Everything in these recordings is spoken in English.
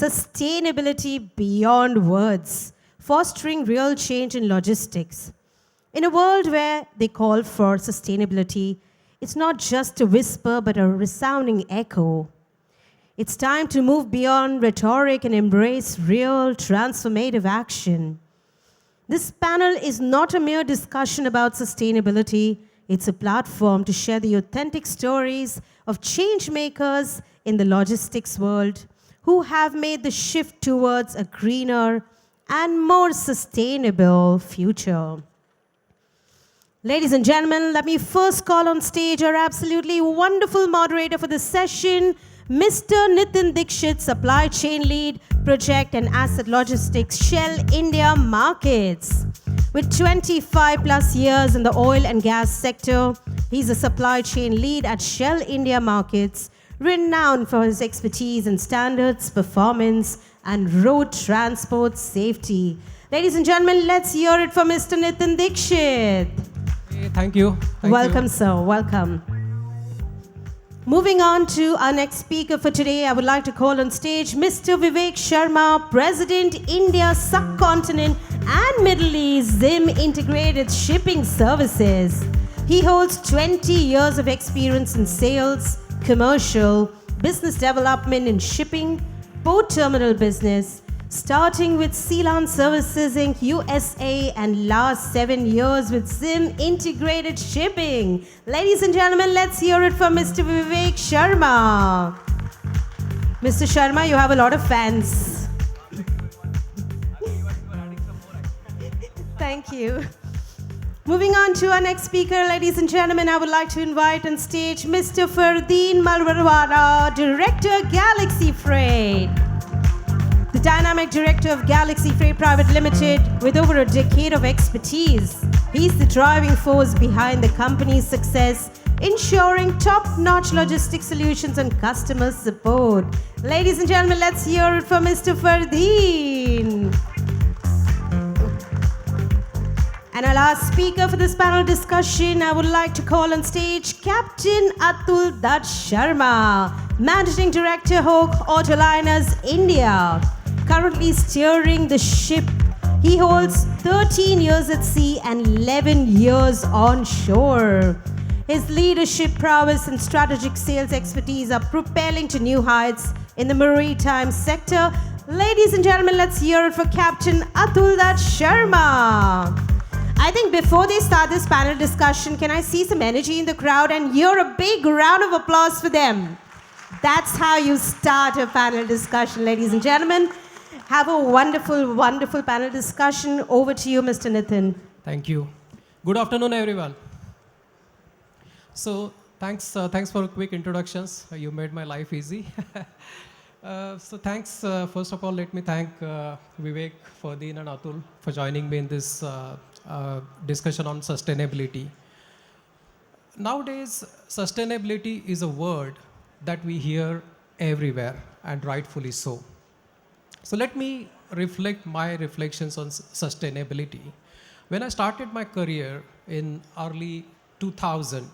sustainability beyond words, fostering real change in logistics. In a world where they call for sustainability, it's not just a whisper but a resounding echo. It's time to move beyond rhetoric and embrace real transformative action. This panel is not a mere discussion about sustainability, it's a platform to share the authentic stories of change makers in the logistics world who have made the shift towards a greener and more sustainable future. Ladies and gentlemen, let me first call on stage our absolutely wonderful moderator for this session, Mr. Nitin Dixit, Supply Chain Lead, Project and Asset Logistics, Shell India Markets. With 25 plus years in the oil and gas sector, he's a supply chain lead at Shell India Markets, renowned for his expertise in standards, performance, and road transport safety. Ladies and gentlemen, let's hear it from Mr. Nitin Dixit. Hey, thank you. Welcome, sir. Welcome. Moving on to our next speaker for today, I would like to call on stage Mr. Vivek Sharma, President, India Subcontinent and Middle East, Zim Integrated Shipping Services. He holds 20 years of experience in sales, commercial, business development in shipping, port terminal business, starting with Sealand Services Inc. USA and last 7 years with Zim Integrated Shipping. Ladies and gentlemen, let's hear it from Mr. Vivek Sharma. Mr. Sharma, you have a lot of fans. Thank you. Moving on to our next speaker, ladies and gentlemen, I would like to invite on stage Mr. Fardeen Malwarwala, Director, Galaxy Freight. The dynamic director of Galaxy Freight Private Limited with over a decade of expertise. He's the driving force behind the company's success, ensuring top-notch logistics solutions and customer support. Ladies and gentlemen, let's hear it from Mr. Fardeen. And our last speaker for this panel discussion, I would like to call on stage Captain Atul Dutt Sharma, Managing Director, Hawk Autoliners India. Currently steering the ship, he holds 13 years at sea and 11 years on shore. His leadership prowess and strategic sales expertise are propelling to new heights in the maritime sector. Ladies and gentlemen, let's hear it for Captain Atul Dutt Sharma. I think before they start this panel discussion, can I see some energy in the crowd and hear a big round of applause for them? That's how you start a panel discussion, ladies and gentlemen. Have a wonderful, wonderful panel discussion. Over to you, Mr. Nitin. Thank you. Good afternoon, everyone. So thanks for quick introductions. You made my life easy. So thanks. First of all, let me thank Vivek, Fardeen, and Atul for joining me in this discussion on sustainability. Nowadays, sustainability is a word that we hear everywhere, and rightfully so. So let me reflect my reflections on sustainability. When I started my career in early 2000,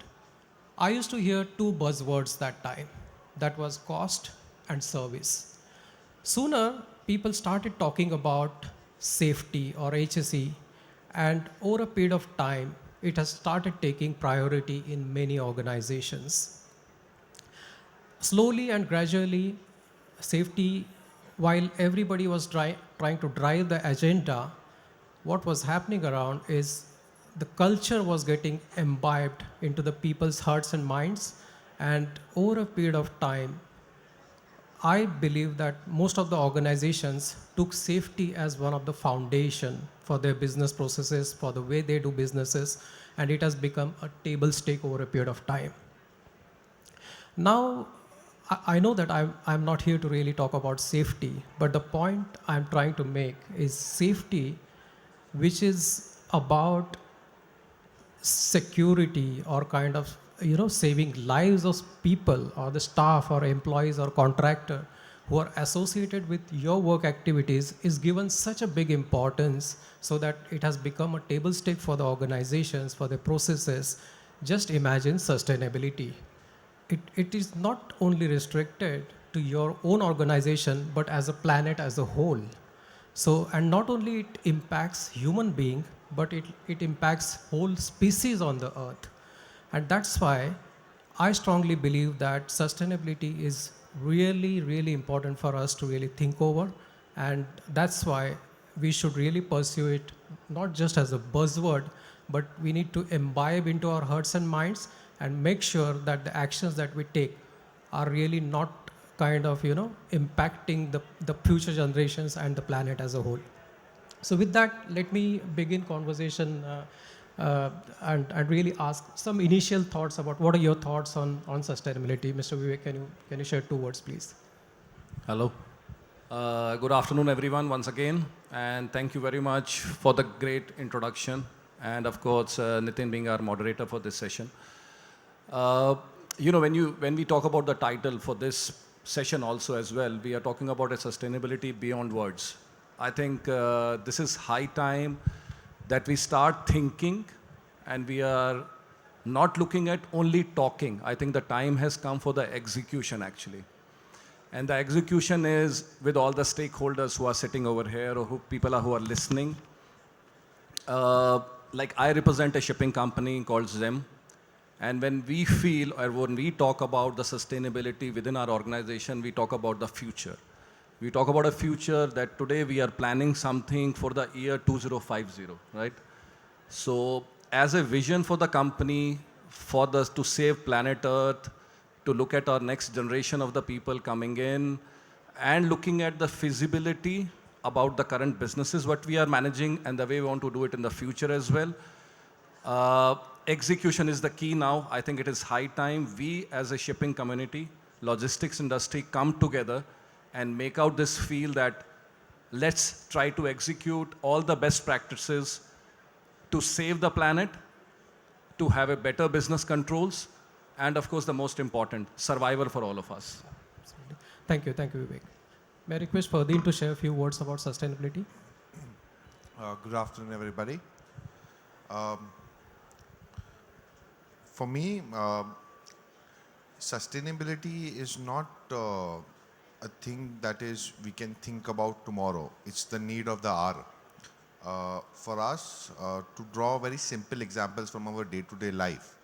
I used to hear two buzzwords that time. That was cost and service. Sooner, people started talking about safety or HSE, and over a period of time, it has started taking priority in many organizations. Slowly and gradually, safety, while everybody was trying to drive the agenda, what was happening around is the culture was getting imbibed into the people's hearts and minds. And over a period of time, I believe that most of the organizations took safety as one of the foundation for their business processes, for the way they do businesses, and it has become a table stake over a period of time. Now, I know that I'm not here to really talk about safety, but the point I'm trying to make is safety, which is about security or kind of, saving lives of people or the staff or employees or contractor who are associated with your work activities is given such a big importance so that it has become a table stake for the organizations, for the processes. Just imagine sustainability. It is not only restricted to to your own organization, but as a planet as a whole. So, and not only it impacts human being, but it impacts whole species on the earth. And that's why I strongly believe that sustainability is really, really important for us to really think over. And that's why we should really pursue it not just as a buzzword, but we need to imbibe into our hearts and minds and make sure that the actions that we take are really not kind of, impacting the future generations and the planet as a whole. So with that, let me begin conversation and really ask some initial thoughts about what are your thoughts on sustainability. Mr. Vivek, can you share 2 words, please? Hello. Good afternoon, everyone, once again. And thank you very much for the great introduction. And of course, Nitin being our moderator for this session. When we talk about the title for this session also as well, we are talking about a sustainability beyond words. I think this is high time that we start thinking and we are not looking at only talking. I think the time has come for the execution actually. And the execution is with all the stakeholders who are sitting over here or who are listening. Like I represent a shipping company called Zim. And when we feel or when we talk about the sustainability within our organization, we talk about the future. We talk about a future that today we are planning something for the year 2050, right? So as a vision for the company, to save planet Earth, to look at our next generation of the people coming in, and looking at the feasibility about the current businesses, what we are managing, and the way we want to do it in the future as well. Execution is the key now. I think it is high time we as a shipping community, logistics industry come together and make out this feel that let's try to execute all the best practices to save the planet, to have a better business controls, and of course the most important, survival for all of us. Absolutely. Thank you, Vivek. May I request Fardeen to share a few words about sustainability? Good afternoon, everybody. For me, sustainability is not a thing that is we can think about tomorrow. It's the need of the hour. For us, to draw very simple examples from our day-to-day life,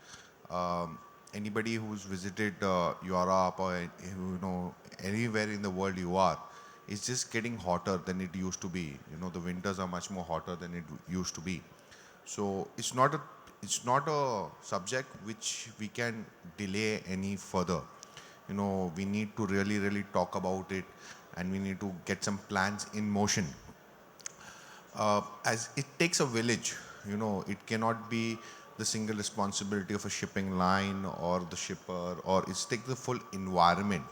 anybody who's visited Europe or anywhere in the world you are, it's just getting hotter than it used to be. The winters are much more hotter than it used to be. So it's not a subject which we can delay any further. We need to really talk about it, and we need to get some plans in motion. As it takes a village, it cannot be the single responsibility of a shipping line or the shipper, or it's take the full environment.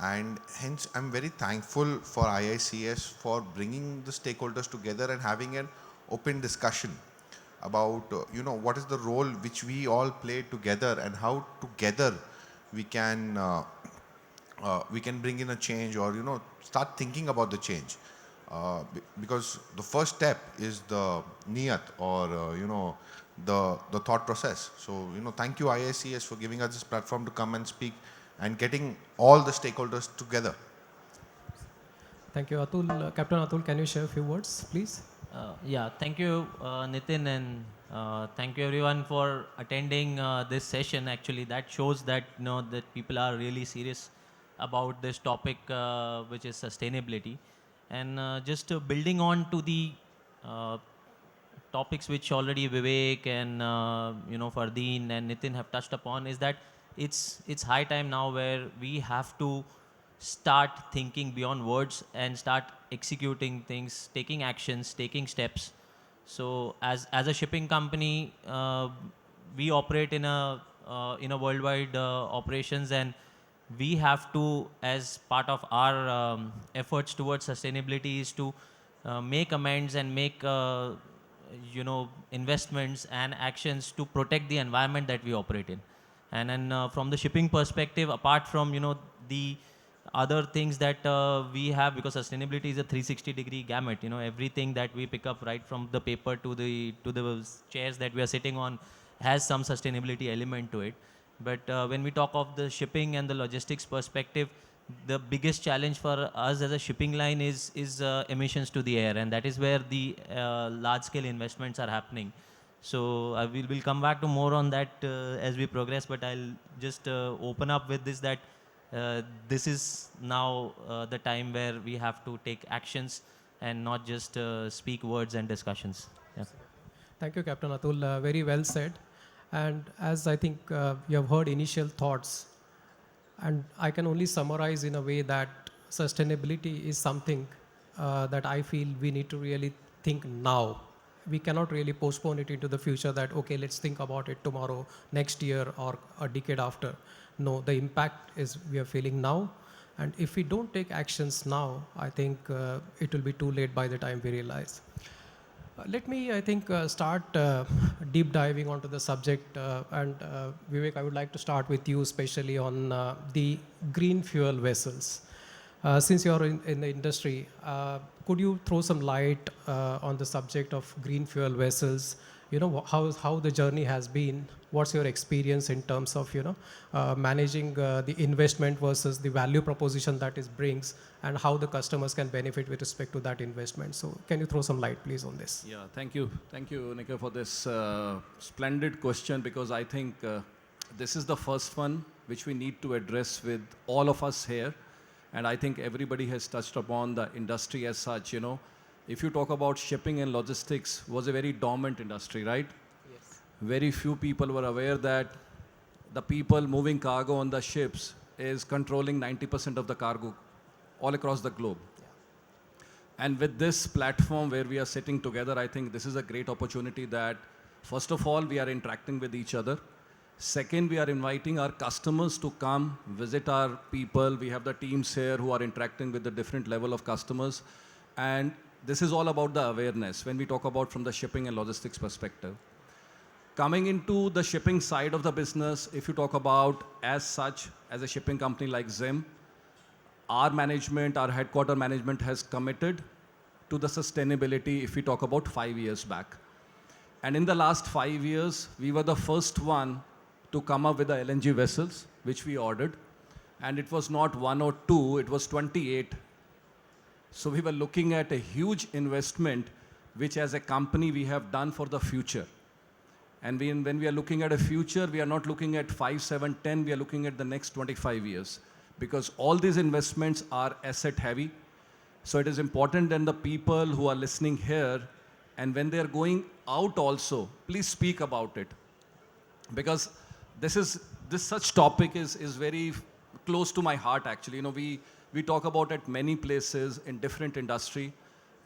And hence, I'm very thankful for IICS for bringing the stakeholders together and having an open discussion about, what is the role which we all play together and how together we can bring in a change or, start thinking about the change. Because the first step is the niyat or, the thought process. So, thank you IICS for giving us this platform to come and speak and getting all the stakeholders together. Thank you. Atul, Captain Atul, can you share a few words, please? Thank you, Nitin, and thank you everyone for attending this session. Actually, that shows that that people are really serious about this topic, which is sustainability. And just building on to the topics which already Vivek and Fardeen and Nitin have touched upon, is that it's high time now where we have to start thinking beyond words and start executing things, taking actions, taking steps. So as a shipping company, we operate in a worldwide operations, and we have to, as part of our efforts towards sustainability, is to make amends and make investments and actions to protect the environment that we operate in. And then from the shipping perspective, apart from the other things that we have, because sustainability is a 360-degree gamut. Everything that we pick up, right from the paper to the chairs that we are sitting on, has some sustainability element to it. But when we talk of the shipping and the logistics perspective, the biggest challenge for us as a shipping line is emissions to the air, and that is where the large scale investments are happening. So we'll come back to more on that as we progress, but I'll just open up with this, that this is now the time where we have to take actions and not just speak words and discussions. Yeah. Thank you, Captain Atul. Very well said. And as I think you have heard initial thoughts, and I can only summarize in a way that sustainability is something that I feel we need to really think now. We cannot really postpone it into the future that, okay, let's think about it tomorrow, next year, or a decade after. No, the impact is we are feeling now. And if we don't take actions now, I think it will be too late by the time we realize. Let me, I think, start deep diving onto the subject. Vivek, I would like to start with you, especially on the green fuel vessels. Since you're in the industry, could you throw some light on the subject of green fuel vessels? You know, how the journey has been. What's your experience in terms of, managing the investment versus the value proposition that it brings, and how the customers can benefit with respect to that investment? So can you throw some light, please, on this? Yeah, thank you. Thank you, Nikhil, for this splendid question, because I think this is the first one which we need to address with all of us here. And I think everybody has touched upon the industry as such, If you talk about shipping and logistics, was a very dormant industry, right? Yes. Very few people were aware that the people moving cargo on the ships is controlling 90% of the cargo all across the globe. And with this platform where we are sitting together, I think this is a great opportunity that, first of all, we are interacting with each other. Second, we are inviting our customers to come visit our people. We have the teams here who are interacting with the different level of customers. And this is all about the awareness when we talk about from the shipping and logistics perspective. Coming into the shipping side of the business, if you talk about as such, as a shipping company like ZIM, our management, our headquarter management has committed to the sustainability if we talk about 5 years back. And in the last 5 years, we were the first one to come up with the LNG vessels, which we ordered. And it was not 1 or 2, it was 28. So we were looking at a huge investment, which as a company we have done for the future. And when we are looking at a future, we are not looking at 5, 7, 10, we are looking at the next 25 years. Because all these investments are asset heavy. So it is important that the people who are listening here, and when they are going out also, please speak about it. Because this such topic is very close to my heart actually. We talk about it many places in different industry.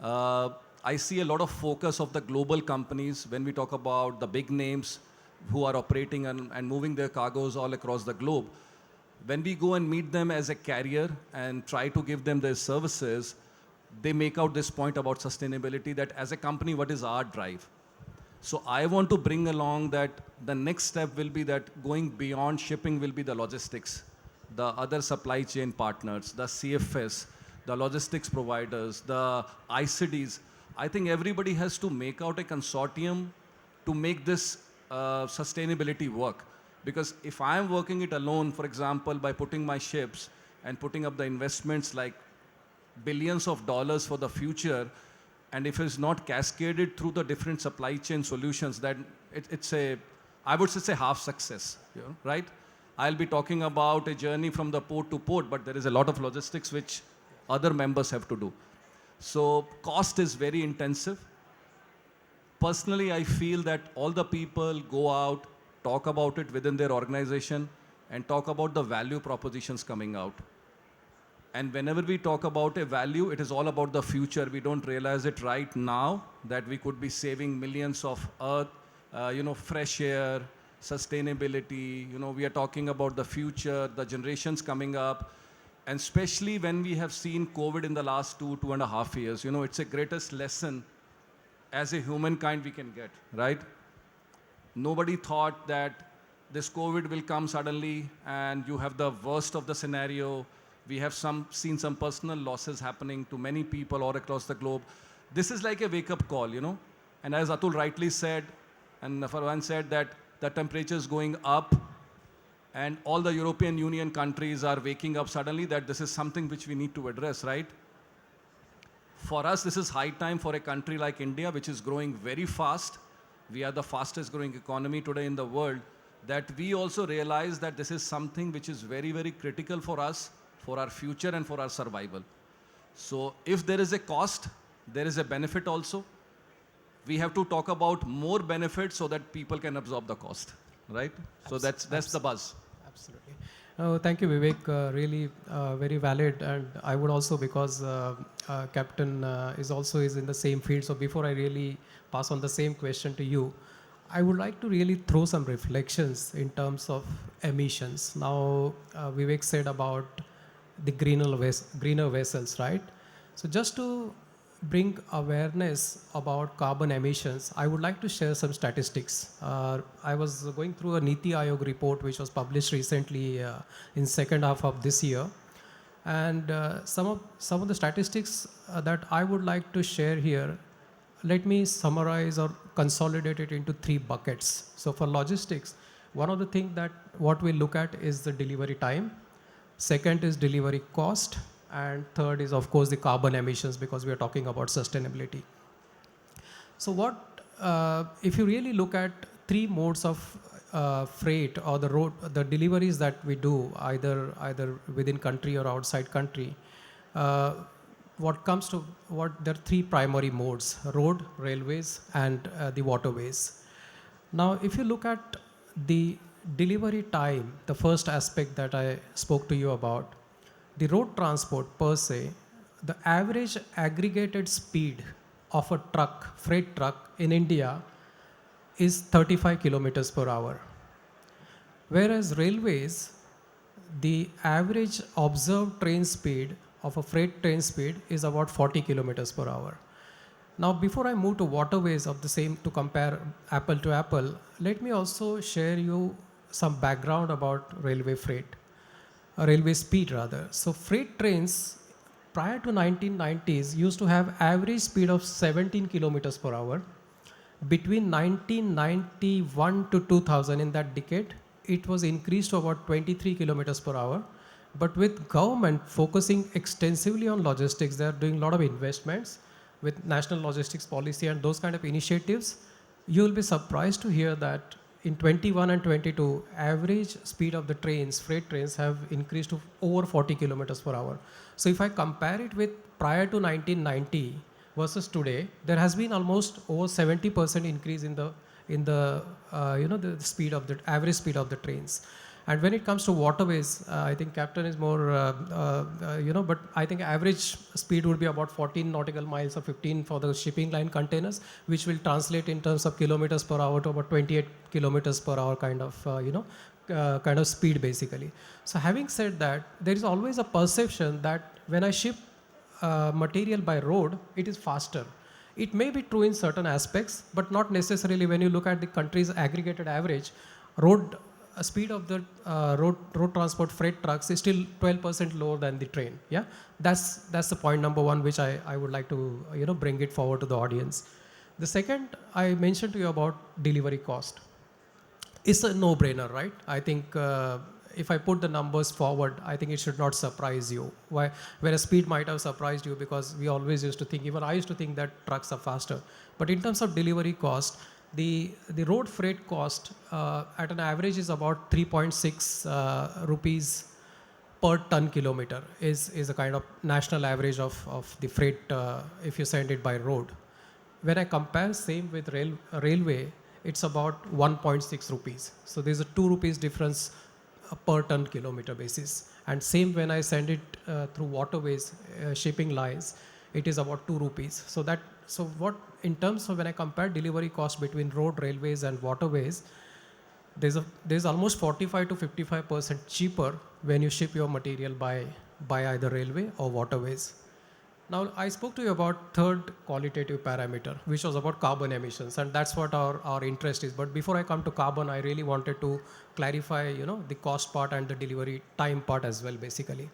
I see a lot of focus of the global companies when we talk about the big names who are operating and moving their cargoes all across the globe. When we go and meet them as a carrier and try to give them their services, they make out this point about sustainability, that as a company, what is our drive? So I want to bring along that the next step will be that going beyond shipping will be the logistics, the other supply chain partners, the CFS, the logistics providers, the ICDs. I think everybody has to make out a consortium to make this sustainability work. Because if I am working it alone, for example, by putting my ships and putting up the investments like billions of dollars for the future, and if it's not cascaded through the different supply chain solutions, then I would say it's a half success, right? I'll be talking about a journey from the port to port, but there is a lot of logistics which other members have to do. So cost is very intensive. Personally, I feel that all the people go out, talk about it within their organization, and talk about the value propositions coming out. And whenever we talk about a value, it is all about the future. We don't realize it right now that we could be saving millions of earth, fresh air, sustainability. We are talking about the future, the generations coming up. And especially when we have seen COVID in the last 2.5 years, it's the greatest lesson as a humankind we can get, right? Nobody thought that this COVID will come suddenly and you have the worst of the scenario. We have seen some personal losses happening to many people all across the globe. This is like a wake-up call, And as Atul rightly said, and Farwan said, that the temperature is going up, And all the European Union countries are waking up suddenly that this is something which we need to address, right? For us, this is high time for a country like India, which is growing very fast. We are the fastest growing economy today in the world, that we also realize that this is something which is very, very critical for us, for our future and for our survival. So if there is a cost, there is a benefit also. We have to talk about more benefits so that people can absorb the cost, right? So that's the buzz. Absolutely. Thank you, Vivek. Really very valid. And I would also, because Captain is in the same field. So before I really pass on the same question to you, I would like to really throw some reflections in terms of emissions. Now, Vivek said about the greener vessels, right? So just to bring awareness about carbon emissions, I would like to share some statistics. I was going through a Niti Aayog report which was published recently in second half of this year, and some of the statistics that I would like to share here. Let me summarize or consolidate it into 3 buckets. So for logistics, one of the things that what we look at is the delivery time. Second is delivery cost. And third is, of course, the carbon emissions, because we are talking about sustainability. So if you really look at 3 modes of freight or the deliveries that we do, either within country or outside country, there are 3 primary modes: road, railways, and the waterways. Now, if you look at the delivery time, the first aspect that I spoke to you about, the road transport per se, the average aggregated speed of a freight truck in India is 35 kilometers per hour. Whereas railways, the average observed train speed of a freight train speed is about 40 kilometers per hour. Now, before I move to waterways of the same, to compare apple to apple, let me also share you some background about railway speed rather. So freight trains prior to 1990s used to have average speed of 17 kilometers per hour. Between 1991 to 2000, in that decade, it was increased to about 23 kilometers per hour. But with government focusing extensively on logistics, they are doing a lot of investments with national logistics policy and those kind of initiatives. You will be surprised to hear that in 21 and 22, average speed of the freight trains have increased to over 40 kilometers per hour. So if I compare it with prior to 1990 versus today, there has been almost over 70% increase in the speed of the average speed of the trains. And when it comes to waterways, I think Captain is more, but I think average speed would be about 14 nautical miles or 15 for the shipping line containers, which will translate in terms of kilometers per hour to about 28 kilometers per hour kind of speed basically. So having said that, there is always a perception that when I ship material by road, it is faster. It may be true in certain aspects, but not necessarily when you look at the country's aggregated average. Speed of the road transport freight trucks is still 12% lower than the train. Yeah, that's the point number 1, which I would like to bring it forward to the audience. The second, I mentioned to you about delivery cost. It's a no-brainer, right? I think if I put the numbers forward, I think it should not surprise you. Whereas speed might have surprised you, because we always used to think, even I used to think that trucks are faster. But in terms of delivery cost, the road freight cost at an average is about 3.6 rupees per ton kilometer is a kind of national average of the freight if you send it by road. When I compare same with railway, it's about 1.6 rupees. So there's a 2 rupees difference per ton kilometer basis. And same when I send it through waterways, shipping lines, it is about 2 rupees. So what, in terms of when I compare delivery cost between road, railways and waterways, there's almost 45 to 55% cheaper when you ship your material by either railway or waterways. Now, I spoke to you about third qualitative parameter, which was about carbon emissions, and that's what our interest is. But before I come to carbon, I really wanted to clarify, the cost part and the delivery time part as well, basically.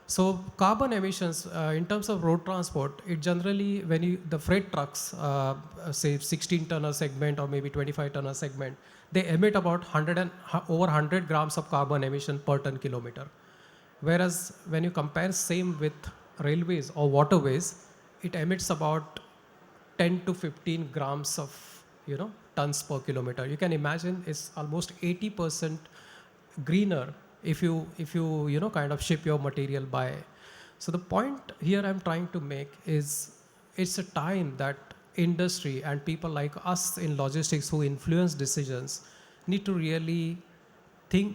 So carbon emissions in terms of road transport, it generally when you the freight trucks, say 16 tonner segment or maybe 25 tonner segment, they emit about over 100 grams of carbon emission per ton kilometer. Whereas when you compare same with railways or waterways, it emits about 10 to 15 grams of tons per kilometer. You can imagine it's almost 80% greener if you kind of ship your material by. So the point here I'm trying to make is it's a time that industry and people like us in logistics who influence decisions need to really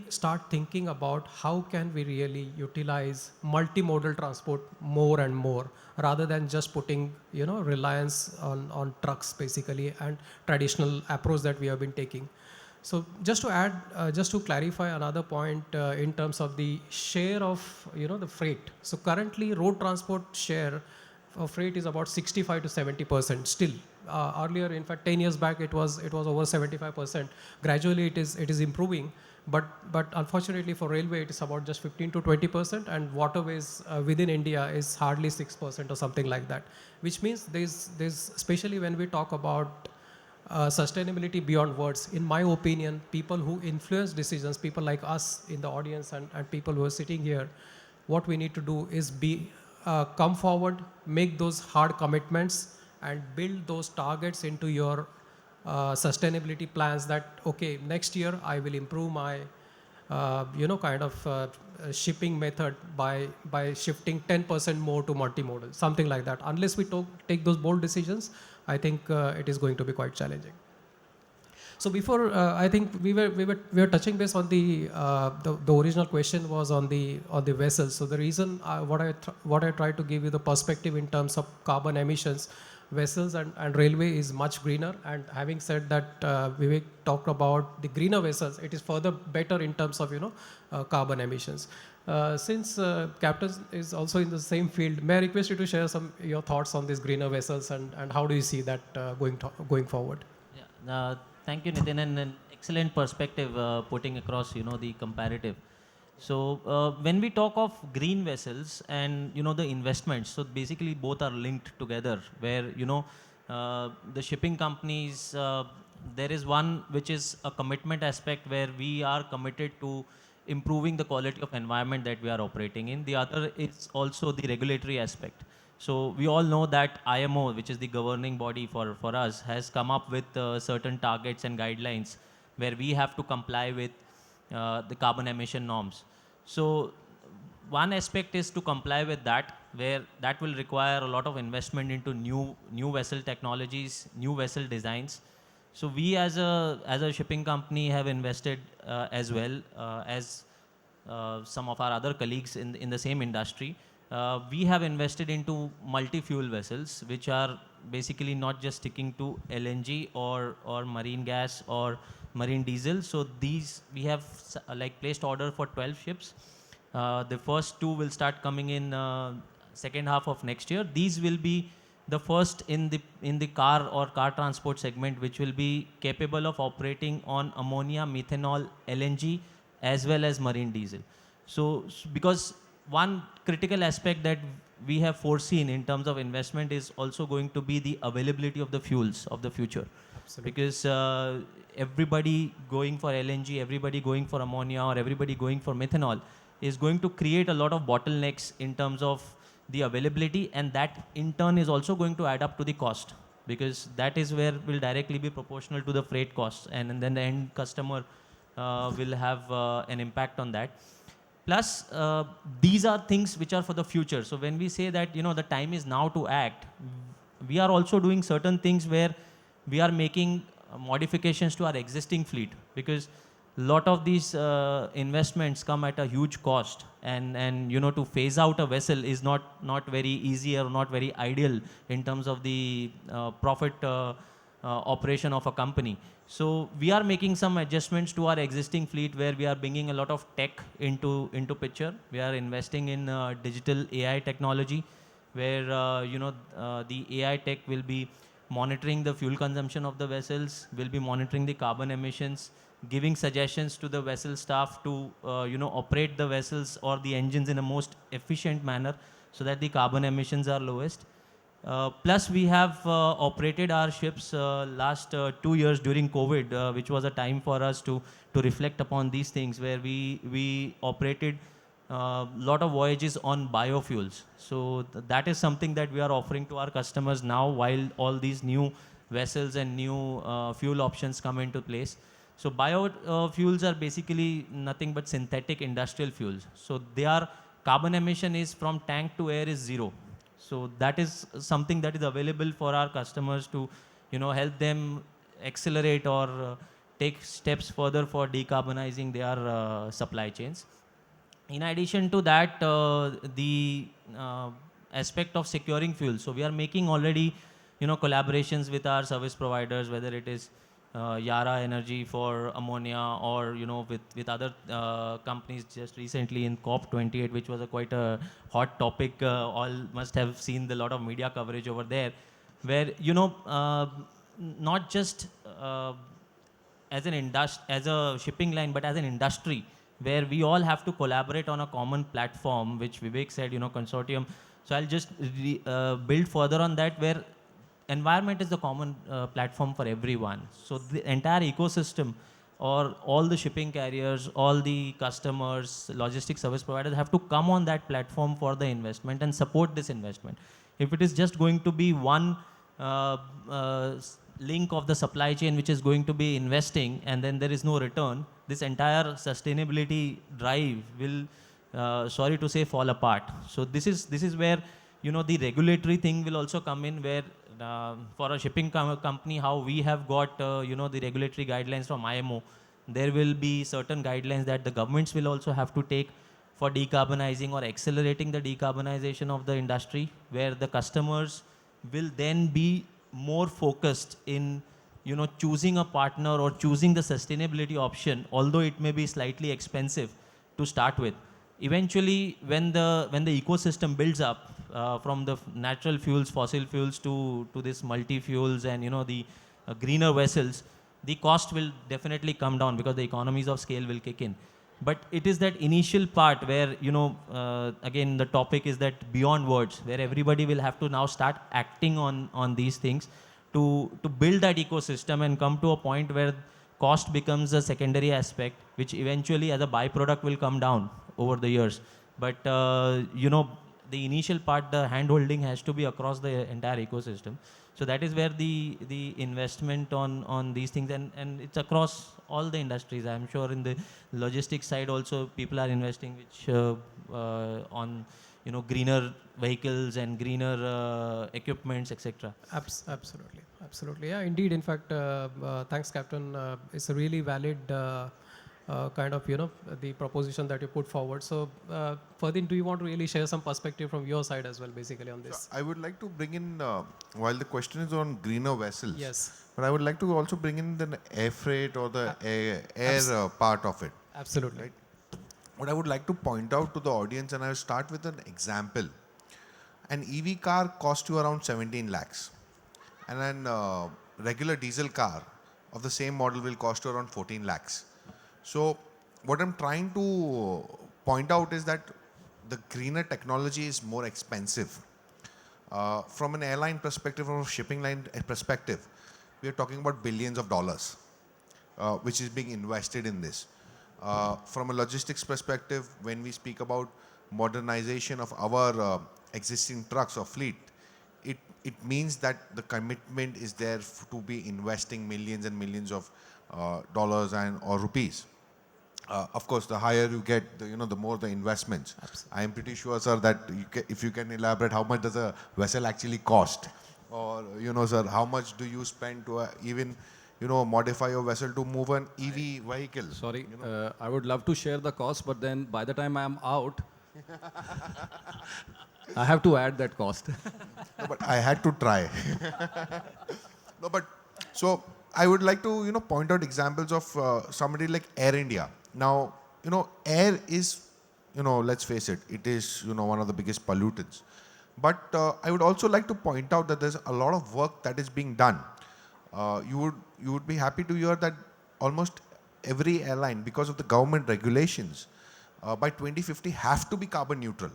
start thinking about how can we really utilize multimodal transport more and more rather than just putting reliance on trucks basically and traditional approach that we have been taking. So just to add, just to clarify another point in terms of the share of the freight. So currently road transport share of freight is about 65 to 70% still. Earlier, in fact, 10 years back, it was over 75%. Gradually, it is improving, but unfortunately for railway, it is about just 15 to 20%, and waterways within India is hardly 6% or something like that. Which means there's especially when we talk about sustainability beyond words. In my opinion, people who influence decisions, people like us in the audience and people who are sitting here, what we need to do is come forward, make those hard commitments, and build those targets into your sustainability plans. That okay, next year I will improve my shipping method by shifting 10% more to multimodal, something like that. Unless we take those bold decisions, I think it is going to be quite challenging. So before, I think we were touching base on the original question was on the vessels. So the reason what I try to give you the perspective in terms of carbon emissions, vessels and railway is much greener. And having said that, Vivek talked about the greener vessels. It is further better in terms of carbon emissions. Since Captain is also in the same field, may I request you to share your thoughts on these greener vessels and how do you see that going forward? Yeah, thank you, Nitin, and an excellent perspective putting across, the comparative. So when we talk of green vessels and the investments, so basically both are linked together. Where the shipping companies, there is one which is a commitment aspect where we are committed to improving the quality of environment that we are operating in. The other is also the regulatory aspect. So we all know that IMO, which is the governing body for us, has come up with certain targets and guidelines where we have to comply with the carbon emission norms. So one aspect is to comply with that, where that will require a lot of investment into new vessel technologies, new vessel designs. So we as a shipping company have invested as well as some of our other colleagues in the same industry. We have invested into multi-fuel vessels, which are basically not just sticking to LNG or marine gas or marine diesel. So these we have placed order for 12 ships. The first two will start coming in second half of next year. These will be the first in the car transport segment, which will be capable of operating on ammonia, methanol, LNG, as well as marine diesel. So because one critical aspect that we have foreseen in terms of investment is also going to be the availability of the fuels of the future. Absolutely. Because everybody going for LNG, everybody going for ammonia, or everybody going for methanol is going to create a lot of bottlenecks in terms of the availability, and that in turn is also going to add up to the cost, because that is where will directly be proportional to the freight costs, and then the end customer will have an impact on that. Plus, these are things which are for the future. So when we say that the time is now to act, we are also doing certain things where we are making modifications to our existing fleet, because a lot of these investments come at a huge cost, and to phase out a vessel is not very easy or not very ideal in terms of the profit operation of a company. So we are making some adjustments to our existing fleet, where we are bringing a lot of tech into picture. We are investing in digital AI technology, where the AI tech will be monitoring the fuel consumption of the vessels, will be monitoring the carbon emissions, giving suggestions to the vessel staff to operate the vessels or the engines in a most efficient manner so that the carbon emissions are lowest. Plus, we have operated our ships last 2 years during COVID, which was a time for us to reflect upon these things, where we operated a lot of voyages on biofuels. So that is something that we are offering to our customers now, while all these new vessels and new fuel options come into place. So biofuels are basically nothing but synthetic industrial fuels. So they are carbon emission is from tank to air is zero. So that is something that is available for our customers to, help them accelerate or take steps further for decarbonizing their supply chains. In addition to that, the aspect of securing fuel. So we are making already, collaborations with our service providers, whether it is Yara Energy for ammonia, or with other companies. Just recently in COP28, which was a quite a hot topic, all must have seen the lot of media coverage over there, where not just as as a shipping line, but as an industry, where we all have to collaborate on a common platform, which Vivek said, consortium. So I'll just build further on that, where environment is the common platform for everyone. So the entire ecosystem, or all the shipping carriers, all the customers, logistics service providers, have to come on that platform for the investment and support this investment. If it is just going to be one link of the supply chain which is going to be investing, and then there is no return, this entire sustainability drive will, sorry to say, fall apart. So this is where the regulatory thing will also come in, where for a shipping company, how we have got the regulatory guidelines from IMO, there will be certain guidelines that the governments will also have to take for decarbonizing or accelerating the decarbonization of the industry, where the customers will then be more focused in choosing a partner or choosing the sustainability option, although it may be slightly expensive to start with. Eventually, when the ecosystem builds up, from the natural fuels, fossil fuels, to this multi fuels, and the greener vessels, the cost will definitely come down, because the economies of scale will kick in. But it is that initial part where, again, the topic is that beyond words, where everybody will have to now start acting on these things to build that ecosystem and come to a point where cost becomes a secondary aspect, which eventually as a byproduct will come down over the years. But, the initial part, the hand holding has to be across the entire ecosystem. So that is where the investment on these things, and it's across all the industries. I'm sure in the logistics side also people are investing, which on greener vehicles and greener equipments, etc. Absolutely, absolutely. Yeah, indeed. In fact, thanks, Captain. It's a really valid kind of the proposition that you put forward. So, Ferdin, do you want to really share some perspective from your side as well, basically, on this? I would like to bring in, while the question is on greener vessels, Yes. but I would like to also bring in the air freight or the air part of it. Absolutely. Right. What I would like to point out to the audience, and I'll start with an example. An EV car costs you around 17 lakhs, and an regular diesel car of the same model will cost you around 14 lakhs. So what I'm trying to point out is that the greener technology is more expensive. From an airline perspective, from a shipping line perspective, we are talking about billions of dollars, which is being invested in this. From a logistics perspective, when we speak about modernization of our existing trucks or fleet, it means that the commitment is there to be investing millions and millions of dollars or rupees. Of course, the higher you get, the more the investments. I am pretty sure, sir, that if you can elaborate, how much does a vessel actually cost? Or, sir, how much do you spend to even, modify your vessel to move an EV vehicle? Sorry, I would love to share the cost, but then by the time I am out, I have to add that cost. No, but I had to try. No, but so I would like to, point out examples of somebody like Air India. Now, air is, let's face it, it is, one of the biggest pollutants. But I would also like to point out that there's a lot of work that is being done. You would be happy to hear that almost every airline, because of the government regulations, by 2050 have to be carbon neutral.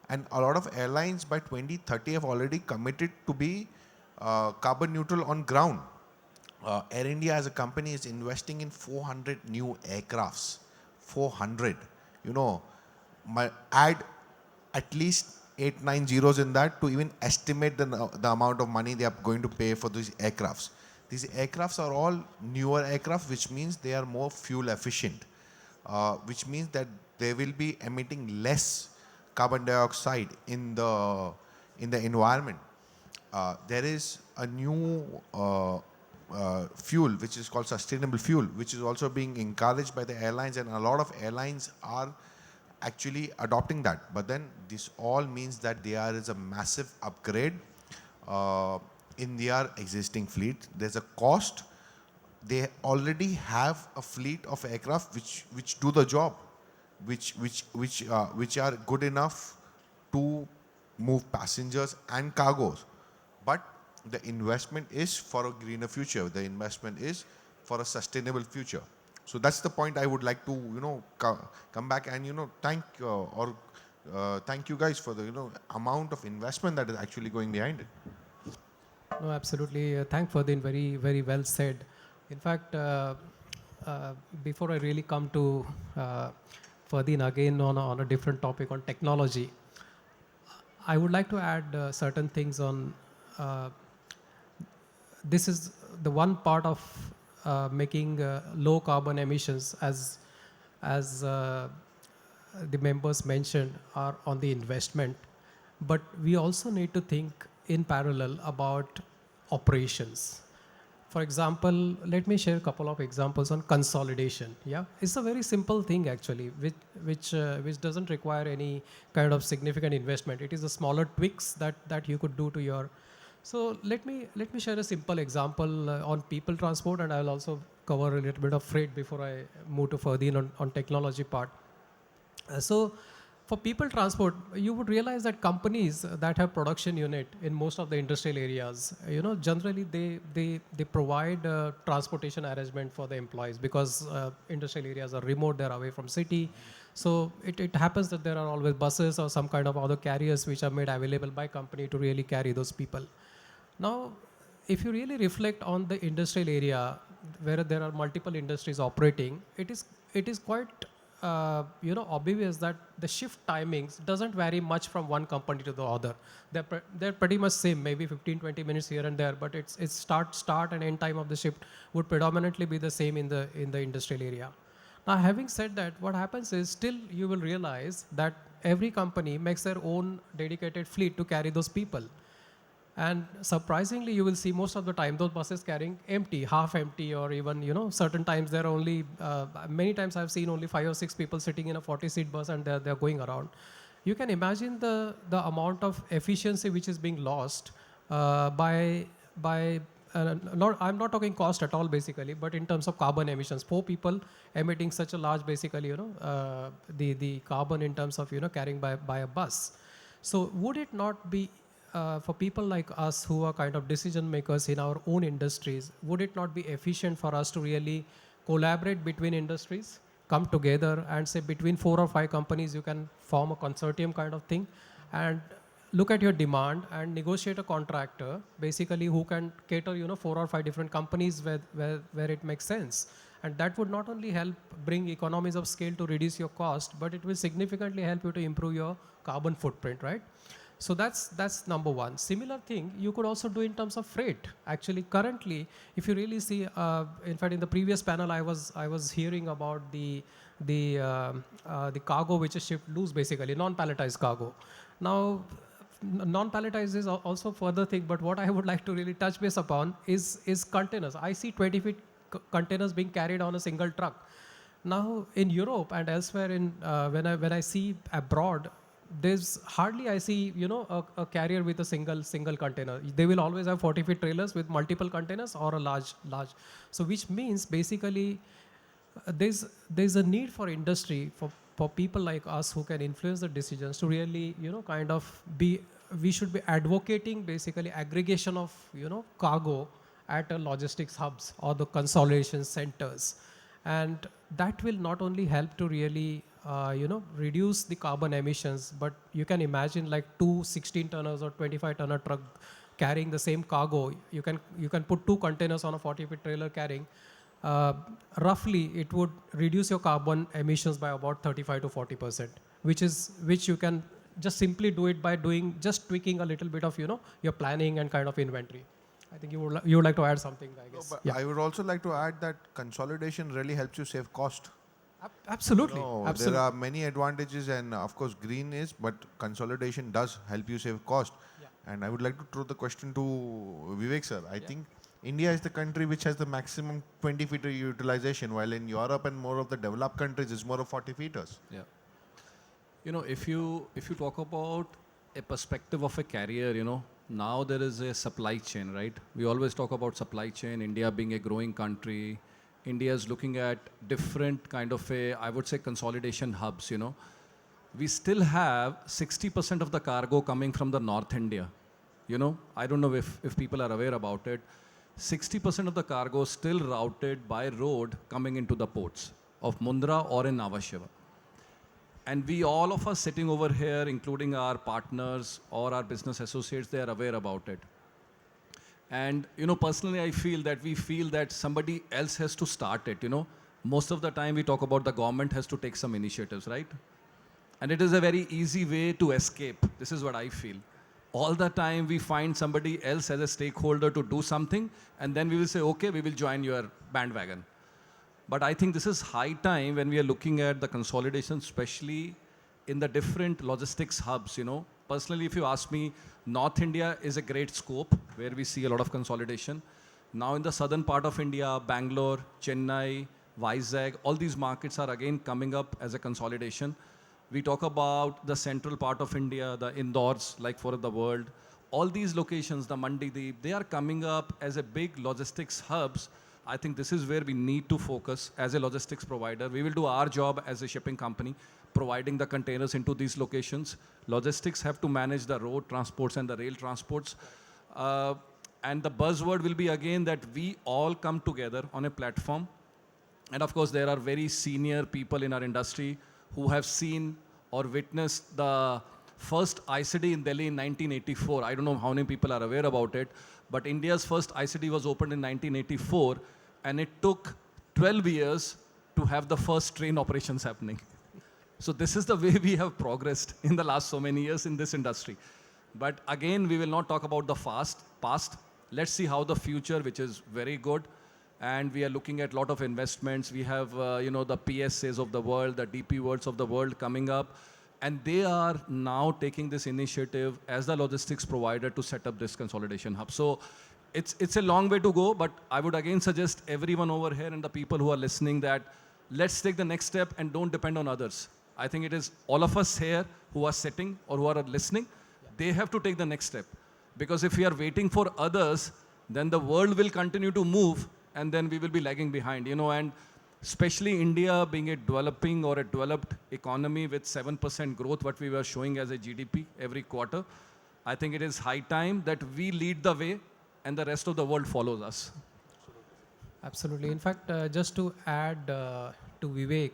And a lot of airlines by 2030 have already committed to be carbon neutral on ground. Air India as a company is investing in 400 new aircrafts. 400. You know, add at least 8, 9 zeros in that to even estimate the amount of money they are going to pay for these aircrafts. These aircrafts are all newer aircraft, which means they are more fuel efficient, which means that they will be emitting less carbon dioxide in the environment. There is a new fuel which is called sustainable fuel, which is also being encouraged by the airlines, and a lot of airlines are actually adopting that. But then this all means that there is a massive upgrade in their existing fleet. There's a cost. They already have a fleet of aircraft which do the job, which are good enough to move passengers and cargoes. But the investment is for a greener future. The investment is for a sustainable future. So that's the point I would like to, come back and, thank thank you guys for the, amount of investment that is actually going behind it. No, absolutely. Thank Ferdin. Very, very well said. In fact, before I really come to Ferdin again on a different topic on technology, I would like to add certain things on. This is the one part of making low carbon emissions, as the members mentioned, are on the investment. But we also need to think in parallel about operations. For example, let me share a couple of examples on consolidation. Yeah, it's a very simple thing actually, which doesn't require any kind of significant investment. It is the smaller tweaks that you could do to your. So let me share a simple example on people transport, and I'll also cover a little bit of freight before I move to Ferdin on technology part. So for people transport, you would realize that companies that have production unit in most of the industrial areas, generally they provide transportation arrangement for the employees, because industrial areas are remote, they're away from city. So it happens that there are always buses or some kind of other carriers which are made available by company to really carry those people. Now, if you really reflect on the industrial area where there are multiple industries operating, it is quite obvious that the shift timings doesn't vary much from one company to the other. They're pretty much same, maybe 15-20 minutes here and there, but it's start and end time of the shift would predominantly be the same in the industrial area. Now, having said that, what happens is still you will realize that every company makes their own dedicated fleet to carry those people. And surprisingly, you will see most of the time those buses carrying empty, half empty, or even, certain times there are only, many times I've seen only 5 or 6 people sitting in a 40-seat bus and they're going around. You can imagine the amount of efficiency which is being lost I'm not talking cost at all basically, but in terms of carbon emissions, 4 people emitting such a large basically, the carbon in terms of, carrying by a bus. So would it not be for people like us who are kind of decision makers in our own industries, would it not be efficient for us to really collaborate between industries, come together and say between 4 or 5 companies you can form a consortium kind of thing and look at your demand and negotiate a contractor basically who can cater 4 or 5 different companies where it makes sense. And that would not only help bring economies of scale to reduce your cost, but it will significantly help you to improve your carbon footprint, right? So that's number one. Similar thing you could also do in terms of freight. Actually, currently, if you really see, in fact, in the previous panel, I was hearing about the cargo which is shipped loose, basically non-palletized cargo. Now, non-palletized is also further thing, but what I would like to really touch base upon is containers. I see 20 feet containers being carried on a single truck. Now, in Europe and elsewhere, when I see abroad, there's hardly I see a carrier with a single container. They will always have 40-feet trailers with multiple containers or a large. So which means basically there's a need for industry for people like us who can influence the decisions to really we should be advocating basically aggregation of cargo at logistics hubs or the consolidation centers. And that will not only help to really reduce the carbon emissions, but you can imagine like two 16-tonners or 25-tonner truck carrying the same cargo. You can put two containers on a 40-foot trailer carrying. uh, Roughly it would reduce your carbon emissions by about 35 to 40%, which you can just simply do it by just tweaking a little bit of your planning and kind of inventory. I think you would like to add something, I No, guess. but Yeah. I would also like to add that consolidation really helps you save cost. Absolutely. No, Absolutely. there are many advantages, and of course, green is, but consolidation does help you save cost. Yeah. And I would like to throw the question to Vivek sir. I think India is the country which has the maximum 20 feet utilization, while in Europe and more of the developed countries, it's more of 40 feeters. Yeah. If you talk about a perspective of a carrier, now there is a supply chain, right? We always talk about supply chain, India being a growing country. India is looking at different kind of I would say consolidation hubs, We still have 60% of the cargo coming from the North India. I don't know if people are aware about it. 60% of the cargo still routed by road coming into the ports of Mundra or in Nhava Sheva. And we, all of us sitting over here, including our partners or our business associates, they are aware about it. And, personally, I feel that somebody else has to start it, Most of the time we talk about the government has to take some initiatives, right? And it is a very easy way to escape. This is what I feel. All the time we find somebody else as a stakeholder to do something, and then we will say, okay, we will join your bandwagon. But I think this is high time when we are looking at the consolidation, especially in the different logistics hubs, Personally, if you ask me, North India is a great scope where we see a lot of consolidation. Now in the southern part of India, Bangalore, Chennai, Vizag, all these markets are again coming up as a consolidation. We talk about the central part of India, the Indores, like for the world. All these locations, the Mandideep, they are coming up as a big logistics hubs. I think this is where we need to focus as a logistics provider. We will do our job as a shipping company, providing the containers into these locations. Logistics have to manage the road transports and the rail transports. And the buzzword will be again that we all come together on a platform. And of course, there are very senior people in our industry who have seen or witnessed the first ICD in Delhi in 1984. I don't know how many people are aware about it, but India's first ICD was opened in 1984, and it took 12 years to have the first train operations happening. So this is the way we have progressed in the last so many years in this industry. But again, we will not talk about the past. Let's see how the future, which is very good. And we are looking at a lot of investments. We have, the PSAs of the world, the DP Worlds of the world coming up. And they are now taking this initiative as the logistics provider to set up this consolidation hub. So it's a long way to go, but I would again suggest everyone over here and the people who are listening that let's take the next step and don't depend on others. I think it is all of us here who are sitting or who are listening, they have to take the next step. Because if we are waiting for others, then the world will continue to move and then we will be lagging behind, and especially India being a developing or a developed economy with 7% growth, what we were showing as a GDP every quarter, I think it is high time that we lead the way and the rest of the world follows us. Absolutely. In fact, just to add to Vivek,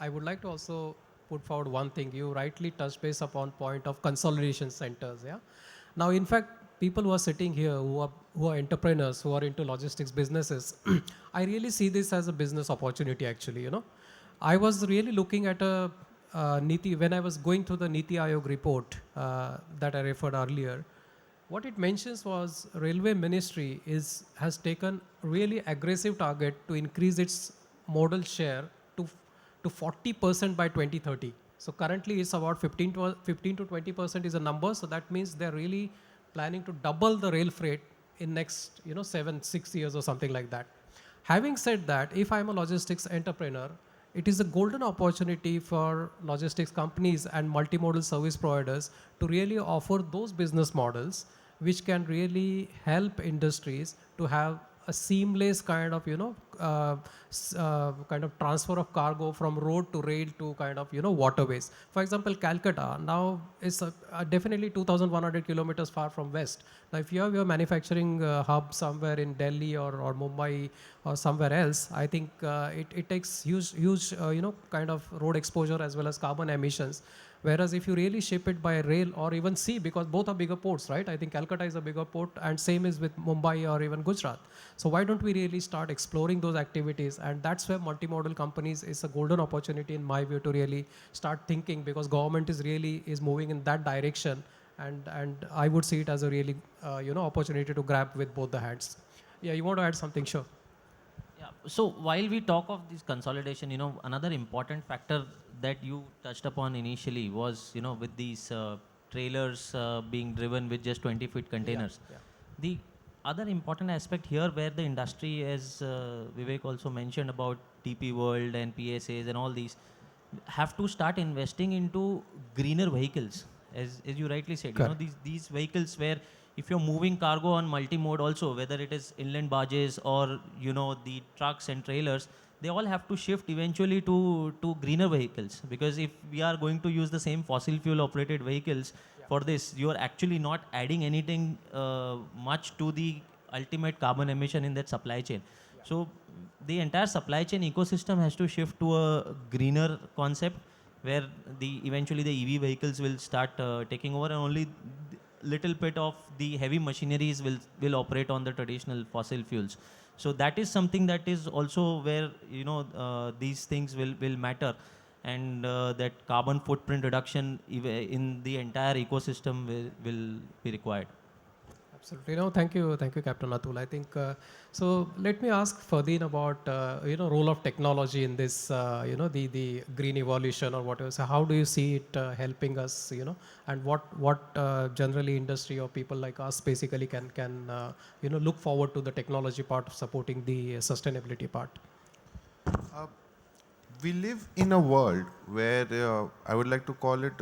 I would like to also put forward one thing. You rightly touched base upon point of consolidation centers. Yeah. Now, in fact, people who are sitting here, who are entrepreneurs, who are into logistics businesses, I really see this as a business opportunity. Actually, I was really looking at a Niti when I was going through the Niti Aayog report that I referred earlier. What it mentions was Railway Ministry has taken really aggressive target to increase its modal share to 40% by 2030. So currently it's about 15 to 20% is a number. So that means they're really planning to double the rail freight in next 6 years or something like that. Having said that, if I'm a logistics entrepreneur, it is a golden opportunity for logistics companies and multimodal service providers to really offer those business models which can really help industries to have a seamless kind of, kind of transfer of cargo from road to rail to kind of, waterways. For example, Calcutta now is definitely 2,100 kilometers far from west. Now, if you have your manufacturing hub somewhere in Delhi or Mumbai or somewhere else, I think it takes huge, kind of road exposure as well as carbon emissions. Whereas if you really ship it by rail or even sea, because both are bigger ports, right? I think Calcutta is a bigger port, and same is with Mumbai or even Gujarat. So why don't we really start exploring those activities? And that's where multimodal companies is a golden opportunity in my view to really start thinking, because government is moving in that direction, and I would see it as a really opportunity to grab with both the hands. Yeah, you want to add something? Sure. Yeah. So while we talk of this consolidation, another important factor that you touched upon initially was, with these trailers being driven with just 20-foot containers. Yeah. The other important aspect here, where the industry, as Vivek also mentioned about DP World and PSAs and all these, have to start investing into greener vehicles, as you rightly said. Correct. These vehicles where if you're moving cargo on multi-mode also, whether it is inland barges or the trucks and trailers, they all have to shift eventually to greener vehicles, because if we are going to use the same fossil fuel operated vehicles for this, you are actually not adding anything much to the ultimate carbon emission in that supply chain. So the entire supply chain ecosystem has to shift to a greener concept, where eventually the EV vehicles will start taking over, and only little bit of the heavy machineries will operate on the traditional fossil fuels. So that is something that is also where these things will matter, and that carbon footprint reduction in the entire ecosystem will be required. Absolutely. No, thank you, Captain Atul. I think so. Let me ask Ferdinand about role of technology in this, the green evolution or whatever. So how do you see it helping us, and what generally industry or people like us basically can look forward to the technology part of supporting the sustainability part. We live in a world where I would like to call it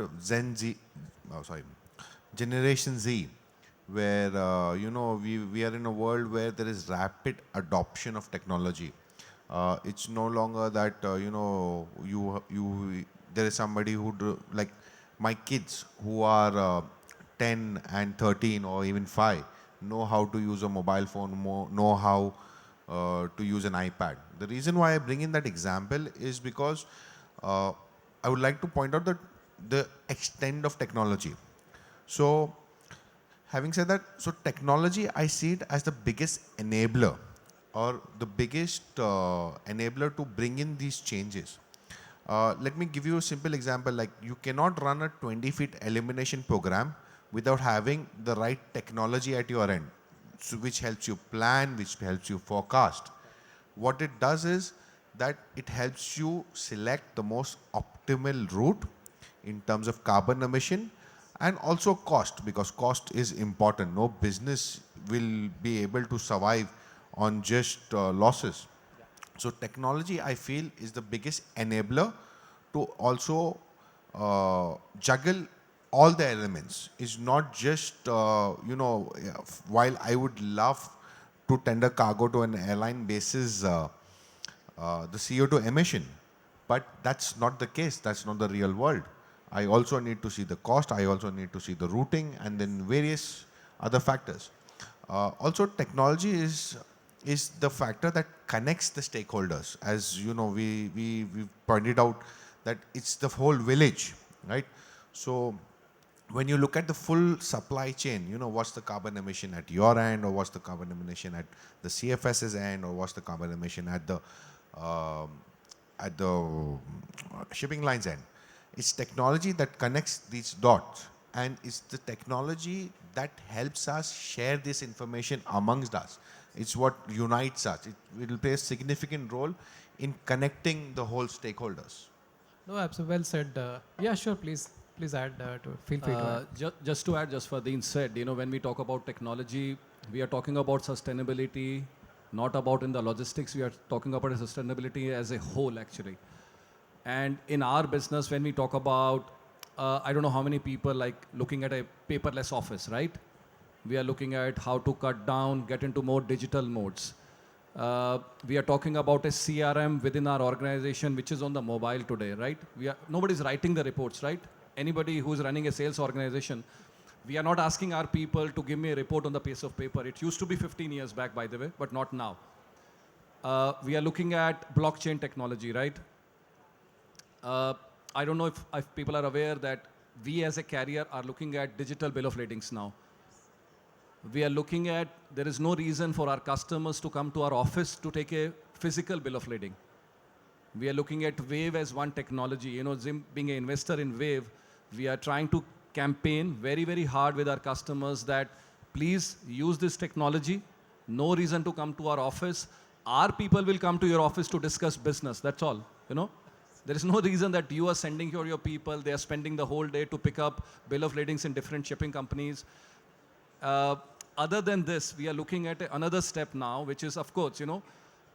Generation Z, where we are in a world where there is rapid adoption of technology. It's no longer that there is somebody like my kids who are 10 and 13 or even 5 know how to use a mobile phone, know how to use an iPad. The reason why I bring in that example is because I would like to point out that the extent of technology. So having said that, so technology, I see it as the biggest enabler, or the biggest enabler to bring in these changes. Let me give you a simple example. Like, you cannot run a 20-feet elimination program without having the right technology at your end, so which helps you plan, which helps you forecast. What it does is that it helps you select the most optimal route in terms of carbon emission, and also cost, because cost is important. No business will be able to survive on just losses. So technology, I feel, is the biggest enabler to also juggle all the elements. It's not just, while I would love to tender cargo to an airline basis the CO2 emission, but that's not the case. That's not the real world. I also need to see the cost. I also need to see the routing, and then various other factors. Also, technology is the factor that connects the stakeholders. As you know, we pointed out that it's the whole village, right? So when you look at the full supply chain, what's the carbon emission at your end, or what's the carbon emission at the CFS's end, or what's the carbon emission at the shipping line's end. It's technology that connects these dots, and it's the technology that helps us share this information amongst us. It's what unites us. It will play a significant role in connecting the whole stakeholders. No, absolutely well said. Yeah, sure. Please add. Feel free to add. Just to add, just Fardeen said, when we talk about technology, we are talking about sustainability, not about in the logistics. We are talking about sustainability as a whole, actually. And in our business, when we talk about, I don't know how many people like looking at a paperless office, right? We are looking at how to cut down, get into more digital modes. We are talking about a CRM within our organization, which is on the mobile today, right? Nobody's writing the reports, right? Anybody who's running a sales organization, we are not asking our people to give me a report on the piece of paper. It used to be 15 years back, by the way, but not now. We are looking at blockchain technology, right? I don't know if people are aware that we as a carrier are looking at digital bill of ladings now. We are looking at, there is no reason for our customers to come to our office to take a physical bill of lading. We are looking at Wave as one technology. You know, Zim being an investor in Wave, we are trying to campaign very, very hard with our customers that please use this technology. No reason to come to our office. Our people will come to your office to discuss business. That's all, you know. There is no reason that you are sending your people. They are spending the whole day to pick up bill of ladings in different shipping companies. Other than this, we are looking at another step now, which is, of course, you know,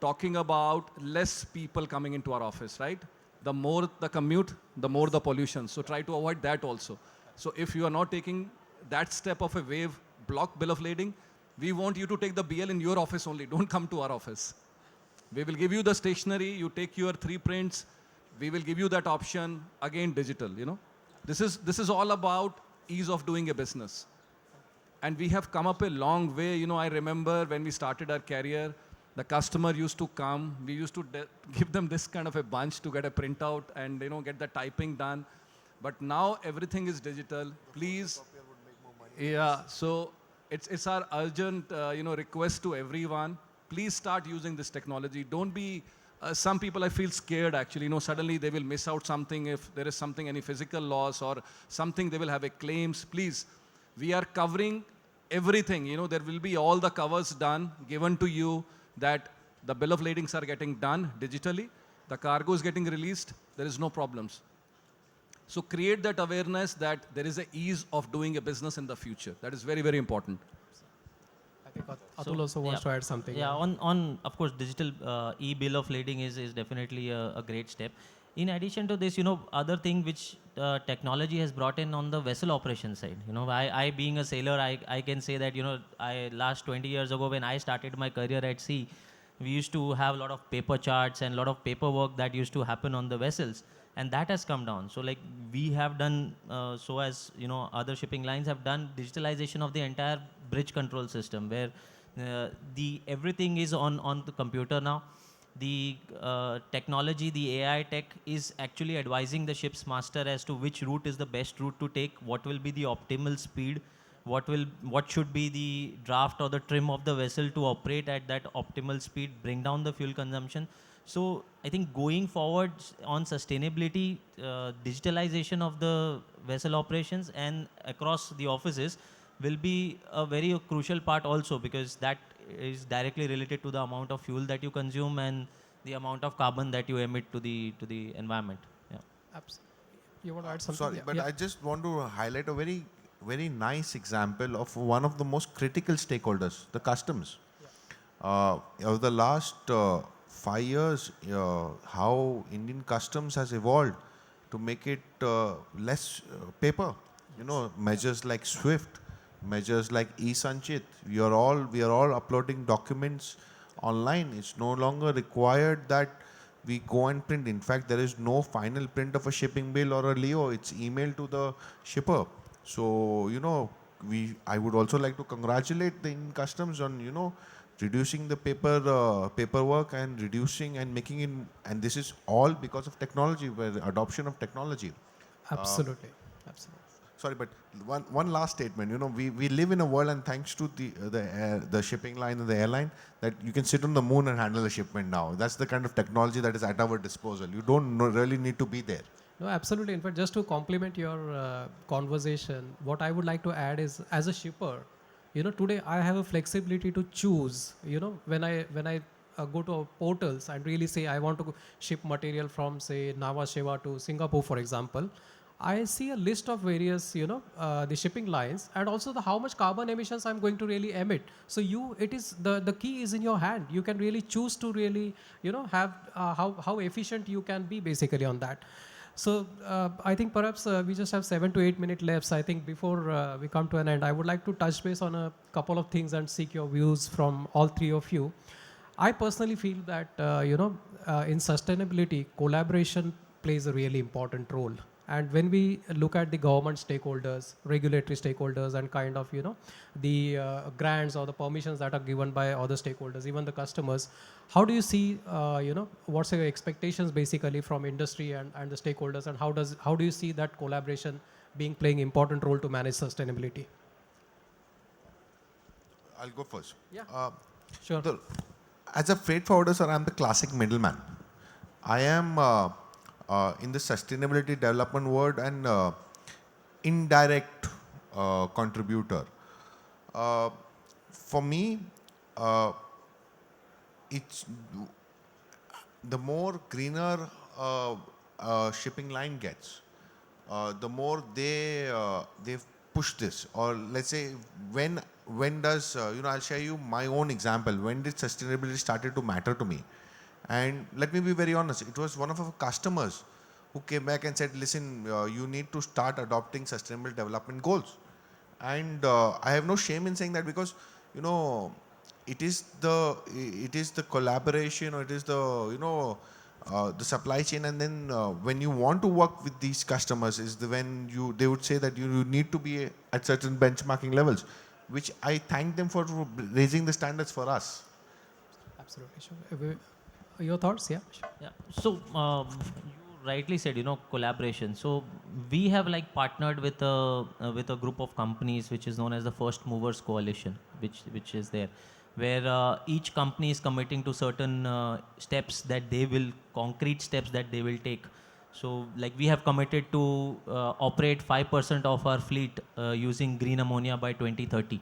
talking about less people coming into our office, right? The more the commute, the more the pollution. So try to avoid that also. So if you are not taking that step of a Wave block bill of lading, we want you to take the BL in your office only. Don't come to our office. We will give you the stationery. You take your 3 prints. We will give you that option. Again, digital, you know. This is all about ease of doing a business. And we have come up a long way. You know, I remember when we started our career, the customer used to come. We used to give them this kind of a bunch to get a printout and, you know, get the typing done. But now everything is digital. Please. Yeah, so it's our urgent, you know, request to everyone. Please start using this technology. Don't be, some people I feel scared actually, you know, suddenly they will miss out something if there is something, any physical loss or something, they will have a claims. Please, we are covering everything, you know, there will be all the covers done, given to you, that the bill of ladings are getting done digitally, the cargo is getting released, there is no problems. So create that awareness that there is a ease of doing a business in the future. That is very, very important. I think Atul also wants to add something. Yeah, on of course, digital e-bill of lading is definitely a great step. In addition to this, you know, other thing which technology has brought in on the vessel operation side. You know, I being a sailor, I can say that, you know, last 20 years ago when I started my career at sea, we used to have a lot of paper charts and a lot of paperwork that used to happen on the vessels. And that has come down. So like we have done, so as you know, other shipping lines have done digitalization of the entire bridge control system, where everything is on the computer now. The technology, the AI tech is actually advising the ship's master as to which route is the best route to take, what will be the optimal speed, what should be the draft or the trim of the vessel to operate at that optimal speed, bring down the fuel consumption. So I think going forward on sustainability, digitalization of the vessel operations and across the offices will be a very crucial part also, because that is directly related to the amount of fuel that you consume and the amount of carbon that you emit to the environment. Yeah. Absolutely. You want to add something? Sorry, but I just want to highlight a very, very nice example of one of the most critical stakeholders, the customs. Over the last 5 years, how Indian customs has evolved to make it less paper. You know, measures like SWIFT, measures like e-Sanchit. We are all uploading documents online. It's no longer required that we go and print. In fact, there is no final print of a shipping bill or a Leo. It's emailed to the shipper. So, you know, I would also like to congratulate the Indian customs on, you know, reducing the paperwork and reducing and making it, and this is all because of technology, where the adoption of technology. Absolutely. Absolutely. Sorry, but one last statement. You know, we live in a world, and thanks to the shipping line and the airline, that you can sit on the moon and handle a shipment now. That's the kind of technology that is at our disposal. You don't really need to be there. No, absolutely. In fact, just to complement your conversation, what I would like to add is, as a shipper, you know, today I have a flexibility to choose. You know, when I go to portals and really say I want to ship material from, say, Nhava Sheva to Singapore, for example, I see a list of various, you know, the shipping lines, and also how much carbon emissions I'm going to really emit. So it is the key is in your hand. You can really choose to really, you know, have how efficient you can be basically on that. So I think perhaps we just have 7 to 8 minutes left. So I think before we come to an end, I would like to touch base on a couple of things and seek your views from all three of you. I personally feel that in sustainability, collaboration plays a really important role. And when we look at the government stakeholders, regulatory stakeholders, and kind of the grants or the permissions that are given by other stakeholders, even the customers, how do you see what's your expectations basically from industry and the stakeholders, and how do you see that collaboration being playing important role to manage sustainability? I'll go first. Yeah. Sure. As a freight forwarder, sir, I'm the classic middleman. I am in the sustainability development world and indirect contributor. For me, it's the more greener shipping line gets, the more they push this. Or let's say when does I'll share you my own example. When did sustainability started to matter to me? And let me be very honest, it was one of our customers who came back and said, listen, you need to start adopting sustainable development goals. And I have no shame in saying that, because it is the collaboration, or it is the supply chain, and then when you want to work with these customers is when they would say that you need to be at certain benchmarking levels, which I thank them for raising the standards for us. Absolutely. Sure. Your thoughts? Yeah. Sure. Yeah. So you rightly said, collaboration. So we have like partnered with a group of companies which is known as the First Movers Coalition, which is there, where each company is committing to certain steps that they will, concrete steps that they will take. So like we have committed to operate 5% of our fleet using green ammonia by 2030.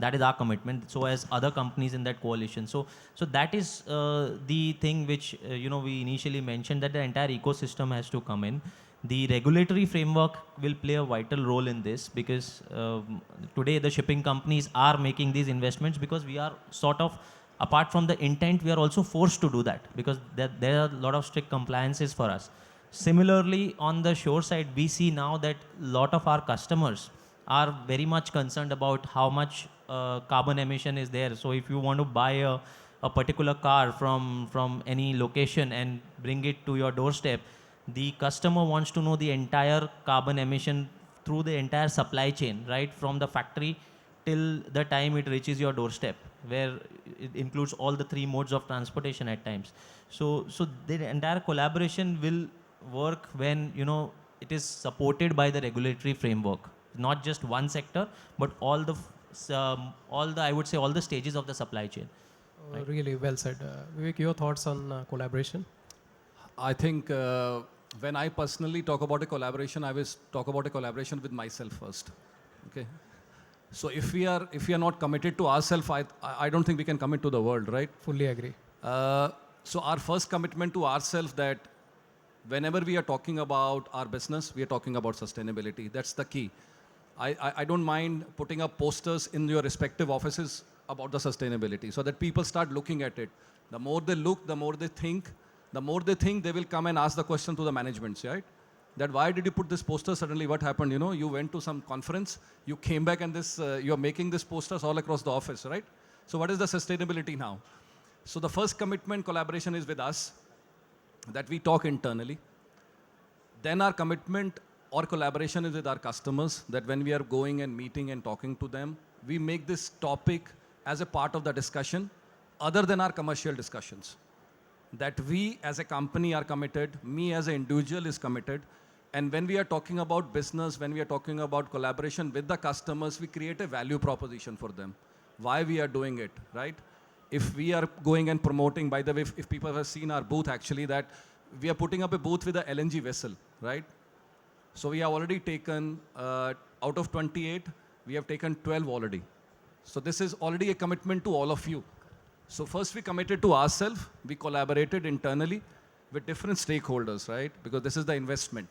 That is our commitment. So as other companies in that coalition. So that is the thing which we initially mentioned, that the entire ecosystem has to come in. The regulatory framework will play a vital role in this, because today the shipping companies are making these investments because we are sort of, apart from the intent, we are also forced to do that, because there are a lot of strict compliances for us. Similarly, on the shore side, we see now that a lot of our customers are very much concerned about how much carbon emission is there. So if you want to buy a particular car from any location and bring it to your doorstep, the customer wants to know the entire carbon emission through the entire supply chain, right from the factory till the time it reaches your doorstep, where it includes all the three modes of transportation at times. So the entire collaboration will work when it is supported by the regulatory framework, not just one sector, but all the I would say all the stages of the supply chain. Really well said. Vivek, your thoughts on collaboration? I think when I personally talk about a collaboration, I always talk about a collaboration with myself first. Okay. So if we are not committed to ourselves, I don't think we can commit to the world, right? Fully agree. So our first commitment to ourselves, that whenever we are talking about our business, we are talking about sustainability. That's the key. I don't mind putting up posters in your respective offices about the sustainability, so that people start looking at it. The more they look, the more they think. The more they think, they will come and ask the question to the management, right? That why did you put this poster suddenly? What happened? You went to some conference, you came back, and you're making this posters all across the office, right? So what is the sustainability now? So the first commitment, collaboration, is with us, that we talk internally. Then our commitment or collaboration is with our customers, that when we are going and meeting and talking to them, we make this topic as a part of the discussion other than our commercial discussions. That we as a company are committed, me as an individual is committed, and when we are talking about business, when we are talking about collaboration with the customers, we create a value proposition for them. Why we are doing it, right? If we are going and promoting, by the way, if people have seen our booth actually, that we are putting up a booth with a LNG vessel, right? So we have already taken, out of 28, we have taken 12 already. So this is already a commitment to all of you. So first we committed to ourselves, we collaborated internally with different stakeholders, right? Because this is the investment.